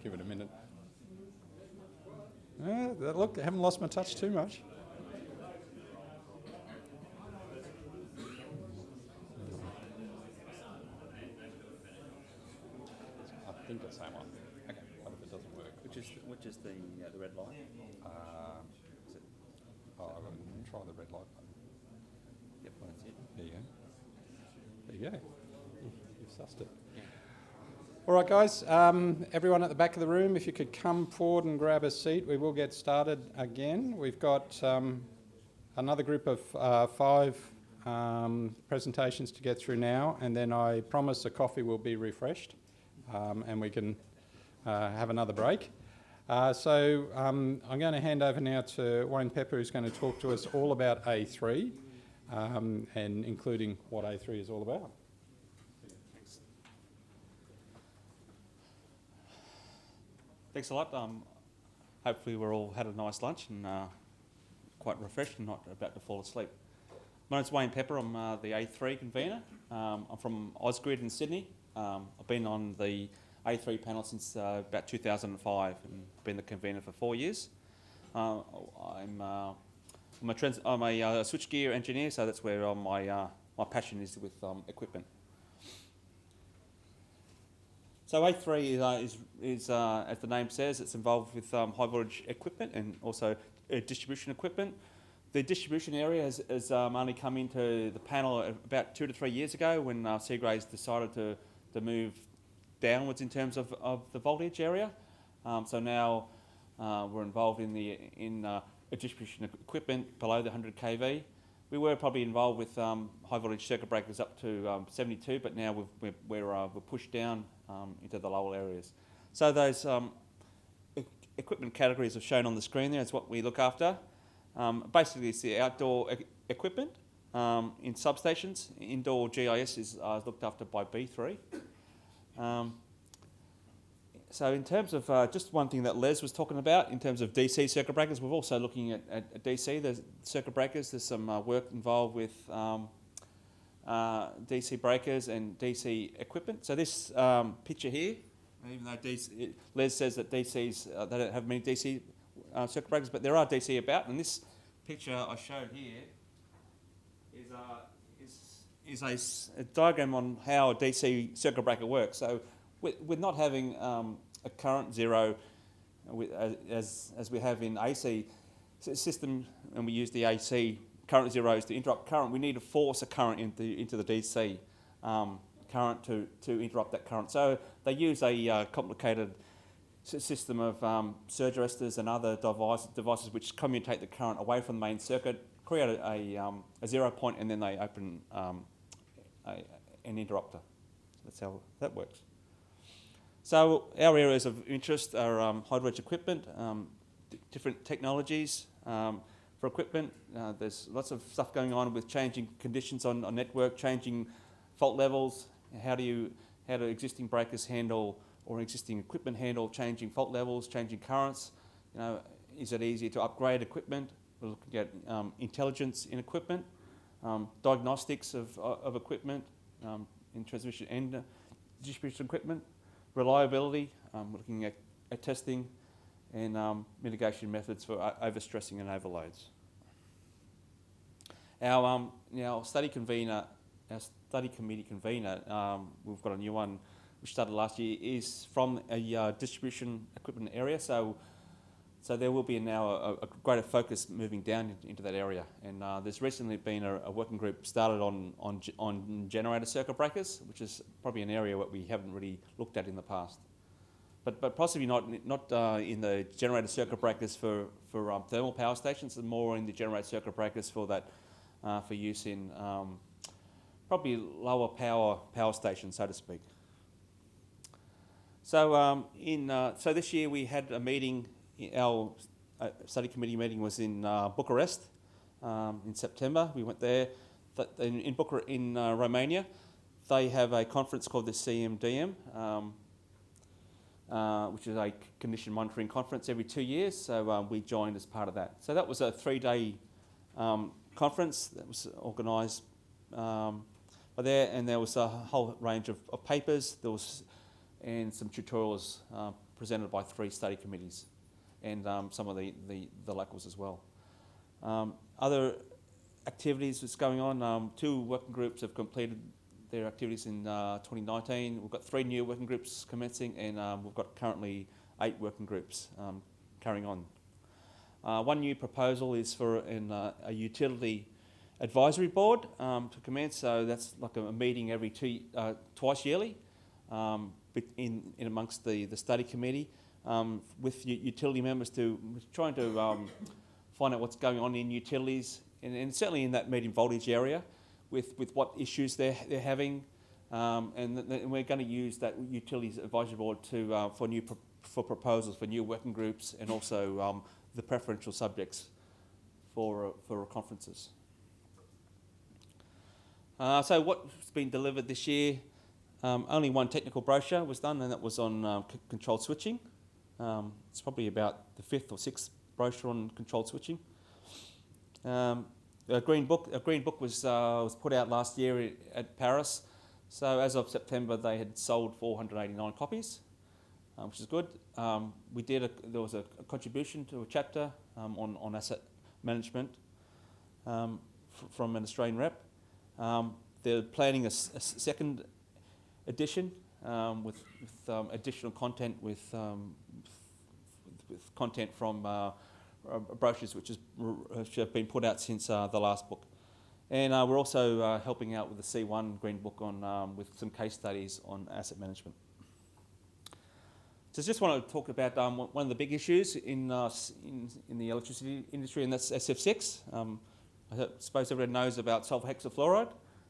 give it a minute. Look, I haven't lost my touch too much. I think it's that one. Okay, what if it doesn't work? Which is the red light? Is it? Oh, I've got to try the red light button. Yep, that's it. There you go. There you go. You've sussed it. Yeah. All right, guys. Everyone at the back of the room, if you could come forward and grab a seat, we will get started again. We've got another group of 5 presentations to get through now, and then I promise the coffee will be refreshed. And we can have another break. So I'm going to hand over now to Wayne Pepper, who's going to talk to us all about A3, and including what A3 is all about. Thanks a lot. Hopefully we're all had a nice lunch and quite refreshed and not about to fall asleep. My name's Wayne Pepper. I'm the A3 convener. I'm from CIGRE in Sydney. I've been on the A3 panel since about 2005 and been the convener for 4 years. I'm a switchgear engineer, so that's where my passion is with equipment. So A3 is as the name says, it's involved with high voltage equipment and also distribution equipment. The distribution area has only come into the panel about 2 to 3 years ago when CIGRE decided to move downwards in terms of the voltage area. So now we're involved in distribution equipment below the 100 kV. We were probably involved with high voltage circuit breakers up to 72, but now we're pushed down into the lower areas. So those equipment categories are shown on the screen there. It's what we look after. Basically, it's the outdoor equipment in substations. Indoor GIS is looked after by B3. So in terms of just one thing that Les was talking about, in terms of DC circuit breakers, we're also looking at DC. There's circuit breakers. There's some work involved with DC breakers and DC equipment. So this picture here, even though Les says that DCs, they don't have many DC circuit breakers, but there are DC about. And this picture I showed here is a diagram on how a DC circuit breaker works. So with not having a current zero as we have in AC system, and we use the AC current zeros to interrupt current, we need to force a current into the DC current to interrupt that current. So they use a complicated system of surge arresters and other devices which commutate the current away from the main circuit, create a 0 point, and then they open an interrupter. That's how that works. So our areas of interest are high voltage equipment, different technologies for equipment. There's lots of stuff going on with changing conditions on network, changing fault levels. How do existing breakers handle, or existing equipment handle changing fault levels, changing currents? Is it easier to upgrade equipment? We're looking at intelligence in equipment, diagnostics of equipment in transmission and distribution equipment, reliability, we're looking at testing, and mitigation methods for overstressing and overloads. Our study committee convener, we've got a new one which started last year, is from a distribution equipment area. So there will be now a greater focus moving down into that area. And there's recently been a working group started on generator circuit breakers, which is probably an area that we haven't really looked at in the past. But possibly not in the generator circuit breakers for thermal power stations, and more in the generator circuit breakers for use in probably lower power stations, so to speak. So so this year we had a meeting. Our study committee meeting was in Bucharest in September. We went there. In Romania, they have a conference called the CMDM, which is a condition monitoring conference every 2 years. So we joined as part of that. So that was a 3-day conference that was organised by there, and there was a whole range of papers. There was and some tutorials presented by 3 study committees and some of the locals as well. Other activities that's going on, 2 working groups have completed their activities in 2019. We've got 3 new working groups commencing, and we've got currently 8 working groups carrying on. One new proposal is for a utility advisory board to commence, so that's like a meeting every twice yearly in amongst the study committee with utility members trying to find out what's going on in utilities and certainly in that medium voltage area with what issues they're having, and we're going to use that utilities advisory board for proposals for new working groups and also the preferential subjects for conferences. So what's been delivered this year, only 1 technical brochure was done, and that was on controlled switching. It's probably about the 5th or 6th brochure on controlled switching. A green book was put out last year at Paris. So as of September, they had sold 489 copies, which is good. There was a contribution to a chapter on asset management from an Australian rep. They're planning a second edition with additional content with content from brochures which have been put out since the last book. And we're also helping out with the C1 Green Book with some case studies on asset management. So I just want to talk about one of the big issues in the electricity industry, and that's SF6. I suppose everyone knows about sulfur hexafluoride.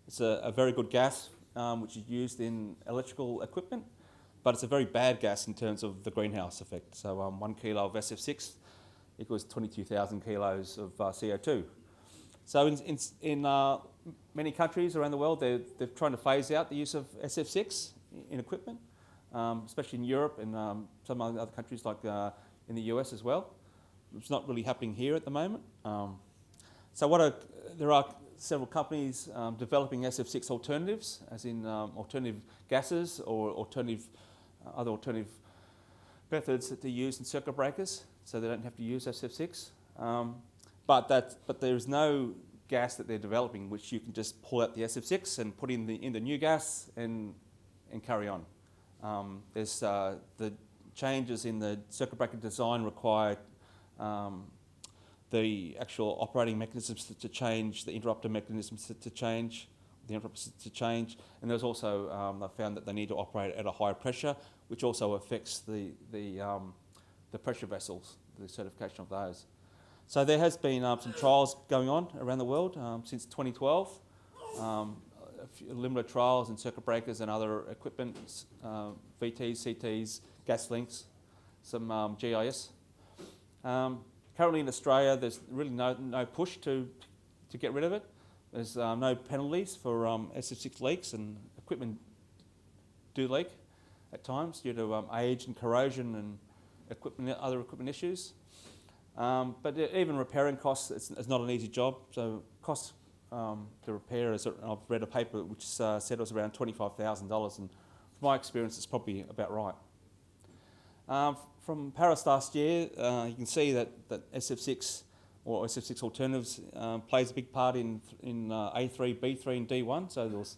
It's a very good gas which is used in electrical equipment, but it's a very bad gas in terms of the greenhouse effect. So 1 kilo of SF6 equals 22,000 kilos of CO2. So in many countries around the world, they're trying to phase out the use of SF6 in equipment, especially in Europe and some other countries like in the US as well. It's not really happening here at the moment. There are several companies developing SF6 alternatives, as in alternative gases or other alternative methods that they use in circuit breakers, so they don't have to use SF6. But there is no gas that they're developing which you can just pull out the SF6 and put in the new gas and carry on. There's the changes in the circuit breaker design require the actual operating mechanisms to change, the interrupter mechanisms to change, and there's also they found that they need to operate at a higher pressure, which also affects the pressure vessels, the certification of those. So there has been some trials going on around the world since 2012. Limited trials in circuit breakers and other equipment, VTs, CTs, gas links, some GIS. Currently in Australia, there's really no push to get rid of it. There's no penalties for SF6 leaks, and equipment do leak at times due to age and corrosion and other equipment issues. But even repairing costs, it's not an easy job. So costs to repair, I've read a paper which said it was around $25,000, and from my experience, it's probably about right. From Paris last year, you can see that SF6 or SF6 alternatives plays a big part in A3, B3 and D1. So there was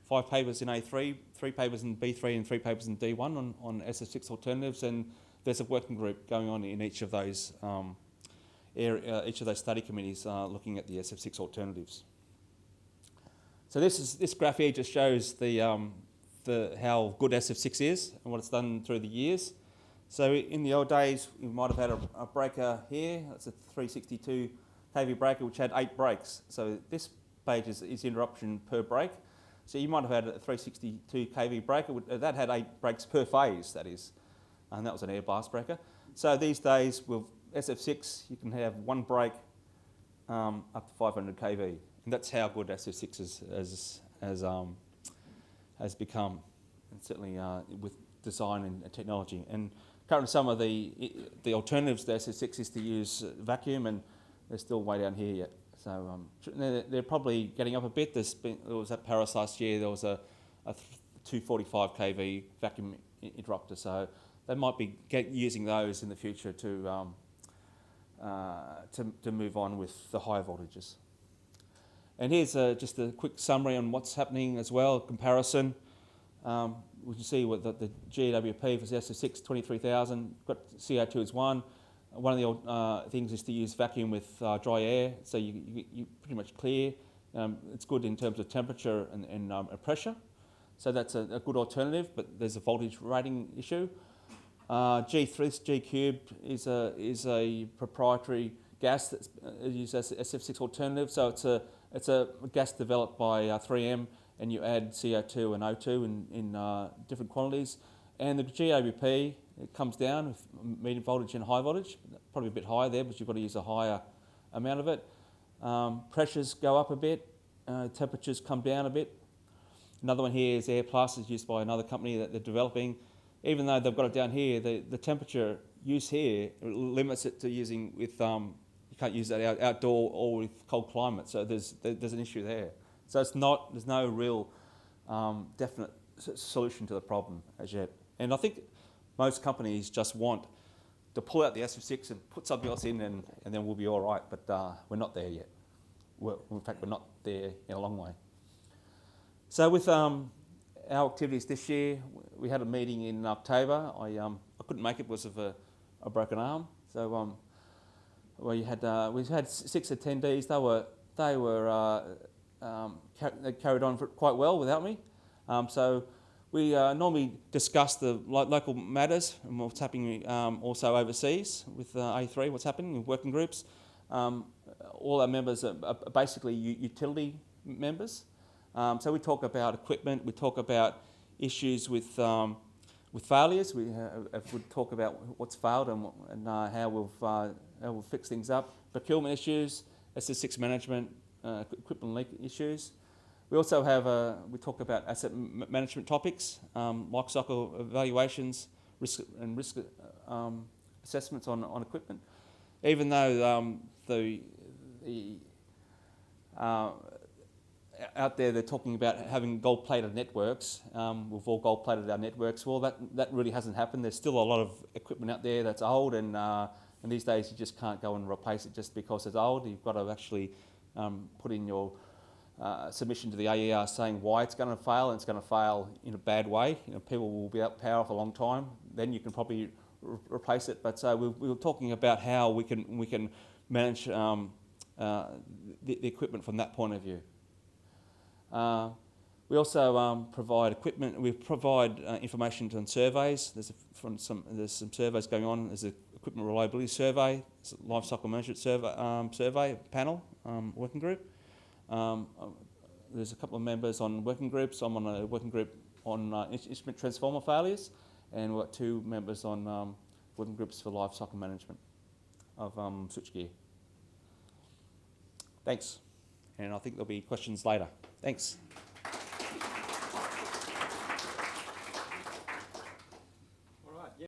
5 papers in A3, 3 papers in B3 and 3 papers in D1 on SF6 alternatives, and there's a working group going on in each of those each of those study committees looking at the SF6 alternatives. So this graph here just shows how good SF6 is and what it's done through the years. So in the old days, you might have had a breaker here. That's a 362 kV breaker which had 8 breaks. So this page is interruption per break. So you might have had a 362 kV breaker that had 8 breaks per phase, that is, and that was an air blast breaker. So these days with SF6, you can have 1 break up to 500 kV, and that's how good SF6 has become, and certainly with design and technology. And currently, some of the alternatives to SF6 is to use vacuum, and they're still way down here yet. So they're probably getting up a bit. There was at Paris last year. There was a 245 kV vacuum interrupter. So they might be using those in the future to move on with the higher voltages. And here's just a quick summary on what's happening as well, comparison. We can see what the GWP for the SF6, 23,000, got CO2 as one. One of the things is to use vacuum with dry air, so you pretty much clear. It's good in terms of temperature and pressure, so that's a good alternative, but there's a voltage rating issue. G3, G cubed is a proprietary gas that's used as SF6 alternative, so it's a gas developed by 3M, and you add CO2 and O2 in different quantities. And the GWP, it comes down with medium voltage and high voltage, probably a bit higher there, but you've got to use a higher amount of it. Pressures go up a bit, temperatures come down a bit. Another one here is Air Plus, is used by another company that they're developing. Even though they've got it down here, the temperature use here limits it to using with, you can't use that outdoor or with cold climate, so there's an issue there. So there's no real definite solution to the problem as yet. And I think most companies just want to pull out the SF6 and put something else in, and then we'll be all right, but we're not there yet. In fact, we're not there in a long way. So with our activities this year, we had a meeting in October. I couldn't make it because of a broken arm. So we had 6 attendees. They carried on quite well without me. So we normally discuss the local matters and what's happening also overseas with A3, what's happening in working groups. All our members are basically utility members. So we talk about equipment, we talk about issues with failures, we talk about what's failed and how we'll fix things up, procurement issues, SF6 management, equipment leak issues. We also have we talk about asset management topics, life cycle evaluations, risk assessments on equipment. Even though out there they're talking about having gold-plated networks, we've all gold-plated our networks. Well, that really hasn't happened. There's still a lot of equipment out there that's old, and these days you just can't go and replace it just because it's old. You've got to actually put in your submission to the AER saying why it's going to fail, and it's going to fail in a bad way. People will be out power for a long time. Then you can probably replace it. But we were talking about how we can manage the equipment from that point of view. We also provide equipment. We provide information on surveys. There's some surveys going on. There's an equipment reliability survey, life cycle management survey panel working group. There's a couple of members on working groups. I'm on a working group on instrument transformer failures, and we've got 2 members on working groups for life cycle management of switchgear. Thanks, and I think there'll be questions later. Thanks.